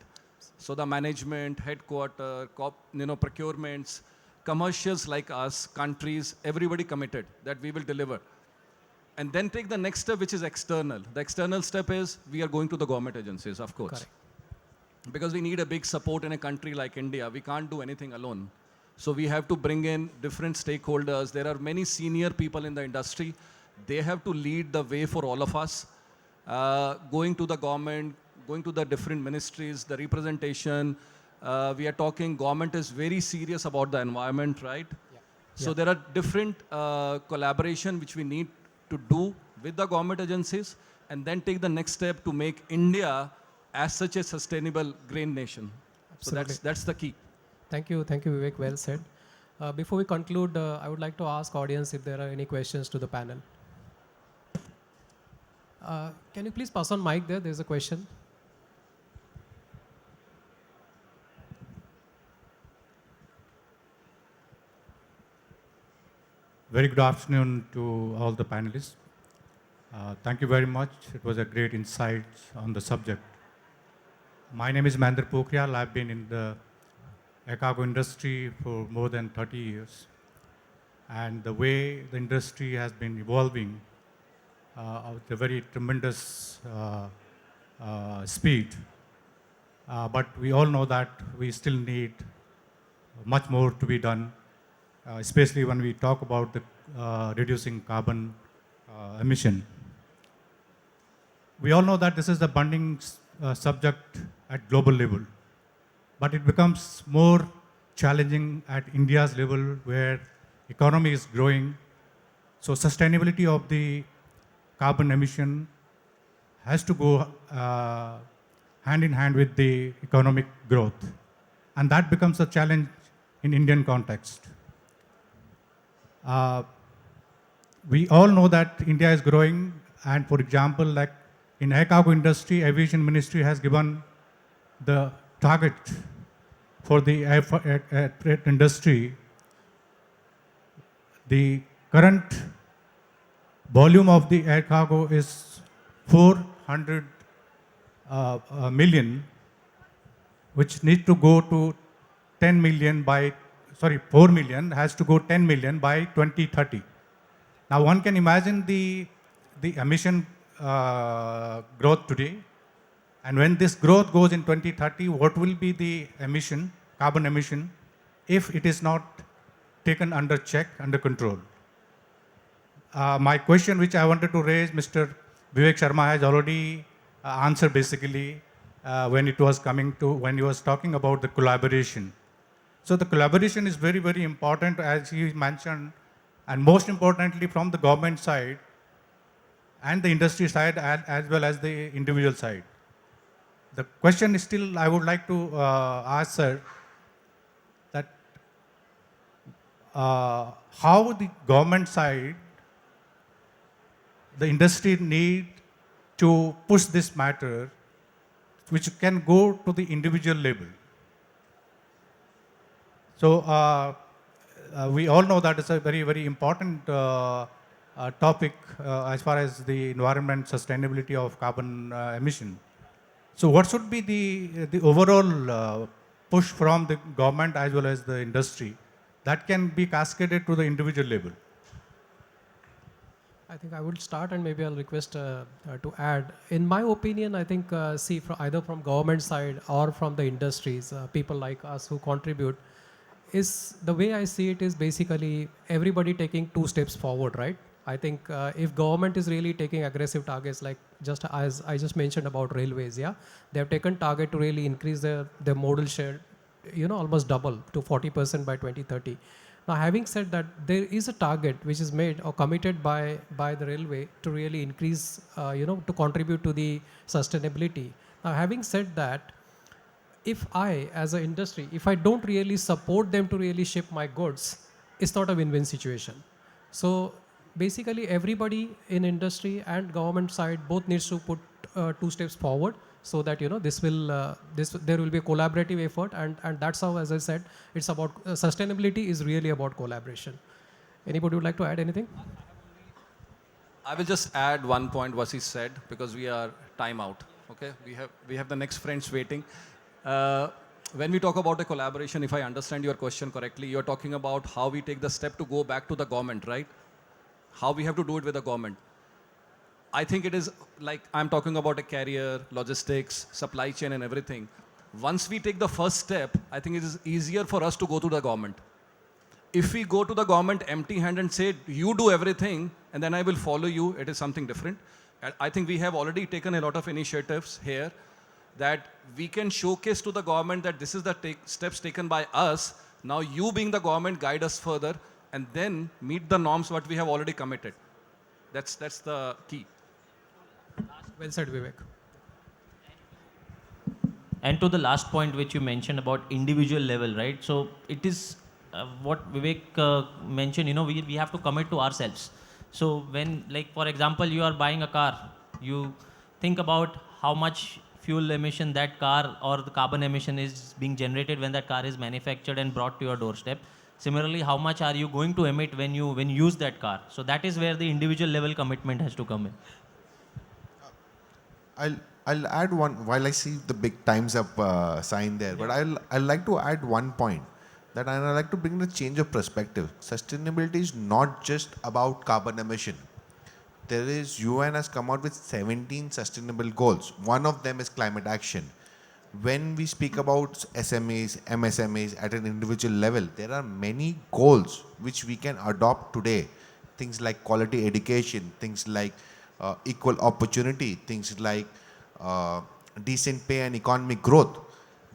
So the management, headquarter, procurements, commercials like us, countries, everybody committed that we will deliver. And then take the next step, which is external. The external step is we are going to the government agencies, of course. Correct. Because we need a big support in a country like India. We can't do anything alone. So we have to bring in different stakeholders. There are many senior people in the industry, They have to lead the way for all of us. Going to the government, going to the different ministries, the representation. We are talking, government is very serious about the environment, right? So there are different collaboration which we need to do with the government agencies and then take the next step to make India as such a sustainable green nation. So that's the key. Thank you, Vivek. Well said. Before we conclude, I would like to ask audience if there are any questions to the panel. Can you please pass on mic there? There's a question. Very good afternoon to all the panelists. Thank you very much. It was a great insight on the subject. My name is Mahendra Pokhriyal. I've been in the ECAGO industry for more than 30 years. And the way the industry has been evolving with a very tremendous speed. But we all know that we still need much more to be done, especially when we talk about the reducing carbon emission. We all know that this is the burning subject at global level, but it becomes more challenging at India's level where economy is growing. So sustainability of the carbon emission has to go hand in hand with the economic growth. And that becomes a challenge in Indian context. We all know that India is growing, and for example, like in ECAGO industry, Aviation Ministry has given the target for the airfreight industry. The current volume of the air cargo is 400 million, which needs to go to 10 million by, 4 million has to go 10 million by 2030. Now one can imagine the emission growth today, and when this growth goes in 2030, what will be the emission, carbon emission, if it is not taken under check, under control. My question which I wanted to raise, Mr. Vivek Sharma has already answered basically when he was talking about the collaboration. So the collaboration is very, very important, as he mentioned, and most importantly from the government side and the industry side as well as the individual side. The question is still, I would like to ask, sir, that how the government side, the industry need to push this matter, which can go to the individual level. So we all know that it's a very, very important topic as far as the environment sustainability of carbon emission. So what should be the overall push from the government as well as the industry that can be cascaded to the individual level? I think I would start, and maybe I'll request to add. In my opinion, I think, either from government side or from the industries, people like us who contribute, is the way I see it is basically everybody taking 2 steps forward, right? I think if government is really taking aggressive targets, like just as I just mentioned about railways, yeah, they have taken target to really increase their modal share, almost double to 40% by 2030. Now, having said that, there is a target which is made or committed by the railway to really increase, to contribute to the sustainability. Now, having said that, if I, as an industry, if I don't really support them to really ship my goods, it's not a win-win situation. So basically, everybody in industry and government side both needs to put 2 steps forward, so that there will be a collaborative effort, and that's how, as I said, it's about sustainability is really about collaboration. Anybody would like to add anything? I will just add one point what he said, because we are time out. Okay, we have the next friends waiting. When we talk about a collaboration, if I understand your question correctly, you're talking about how we take the step to go back to the government, right? How we have to do it with the government. I think it is like I'm talking about a carrier, logistics, supply chain and everything. Once we take the first step, I think it is easier for us to go to the government. If we go to the government empty-handed and say, you do everything, and then I will follow you. It is something different. And I think we have already taken a lot of initiatives here that we can showcase to the government that this is the steps taken by us. Now you being the government, guide us further and then meet the norms what we have already committed. That's the key. Well said, Vivek. And to the last point which you mentioned about individual level, right? So it is what Vivek mentioned, we have to commit to ourselves. So when, like, for example, you are buying a car, you think about how much fuel emission that car or the carbon emission is being generated when that car is manufactured and brought to your doorstep. Similarly, how much are you going to emit when you use that car? So that is where the individual level commitment has to come in. I'll add one, while I see the big times up sign there, but I'll like to add one point that I'd like to bring the change of perspective. Sustainability is not just about carbon emission. There is, UN has come out with 17 sustainable goals. One of them is climate action. When we speak about SMEs, MSMEs at an individual level, there are many goals which we can adopt today. Things like quality education, things like equal opportunity, things like decent pay and economic growth.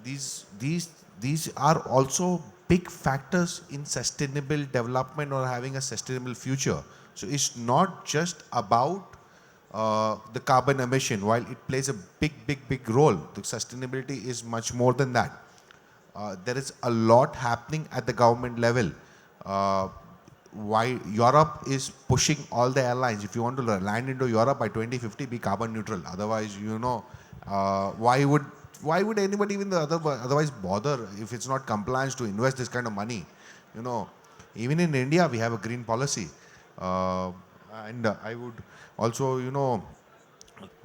These are also big factors in sustainable development or having a sustainable future. So it's not just about the carbon emission. While it plays a big role, the sustainability is much more than that. There is a lot happening at the government level. Why Europe is pushing all the airlines, if you want to land into Europe by 2050, be carbon neutral. Otherwise, why would anybody even otherwise bother if it's not compliance to invest this kind of money? Even in India, we have a green policy. And I would also,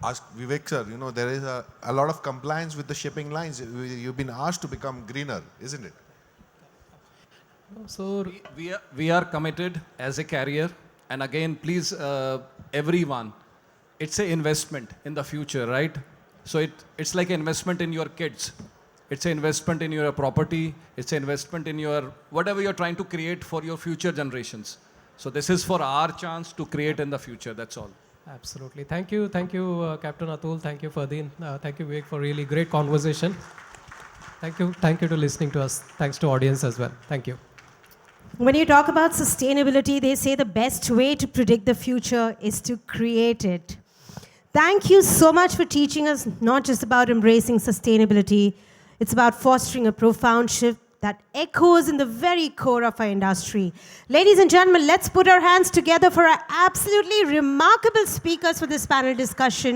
ask Vivek sir, there is a lot of compliance with the shipping lines. You've been asked to become greener, isn't it? So We are committed as a carrier, and again, please, everyone, it's an investment in the future, right? So it's like an investment in your kids. It's an investment in your property. It's an investment in your whatever you're trying to create for your future generations. So this is for our chance to create in the future. That's all. absolutely. Thank you, Captain Atul. Thank you, Fardeen. Thank you, Vivek, for really great conversation. Thank you to listening to us. Thanks to audience as well. Thank you. When you talk about sustainability, they say the best way to predict the future is to create it. Thank you so much for teaching us not just about embracing sustainability, it's about fostering a profound shift that echoes in the very core of our industry. Ladies and gentlemen, let's put our hands together for our absolutely remarkable speakers for this panel discussion.